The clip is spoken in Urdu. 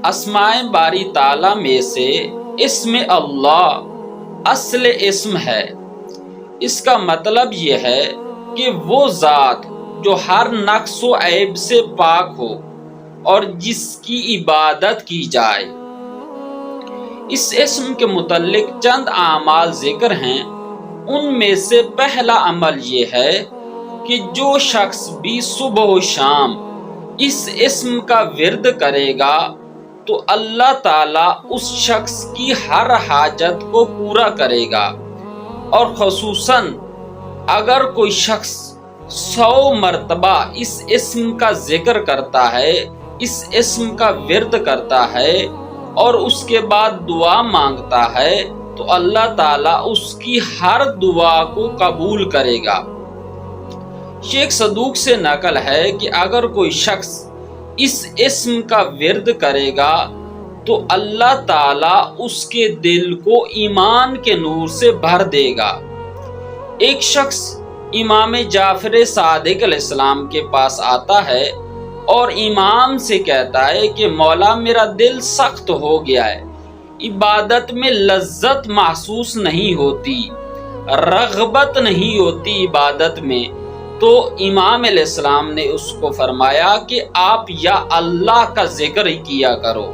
اسماء باری تعالیٰ میں سے اسم اللہ اصل اسم ہے۔ اس کا مطلب یہ ہے کہ وہ ذات جو ہر نقص و عیب سے پاک ہو اور جس کی عبادت کی جائے۔ اس اسم کے متعلق چند اعمال ذکر ہیں۔ ان میں سے پہلا عمل یہ ہے کہ جو شخص بھی صبح و شام اس اسم کا ورد کرے گا تو اللہ تعالیٰ اس شخص کی ہر حاجت کو پورا کرے گا، اور خصوصاً اگر کوئی شخص 100 مرتبہ اس اسم کا ذکر کرتا ہے، اس اسم کا ورد کرتا ہے اور اس کے بعد دعا مانگتا ہے تو اللہ تعالیٰ اس کی ہر دعا کو قبول کرے گا۔ شیخ صدوق سے نقل ہے کہ اگر کوئی شخص اس اسم کا ورد کرے گا تو اللہ تعالیٰ اس کے دل کو ایمان کے نور سے بھر دے گا۔ ایک شخص امام جعفر صادق علیہ السلام کے پاس آتا ہے اور امام سے کہتا ہے کہ مولا میرا دل سخت ہو گیا ہے، عبادت میں لذت محسوس نہیں ہوتی، رغبت نہیں ہوتی عبادت میں۔ تو امام علیہ السلام نے اس کو فرمایا کہ آپ یا اللہ کا ذکر ہی کیا کرو۔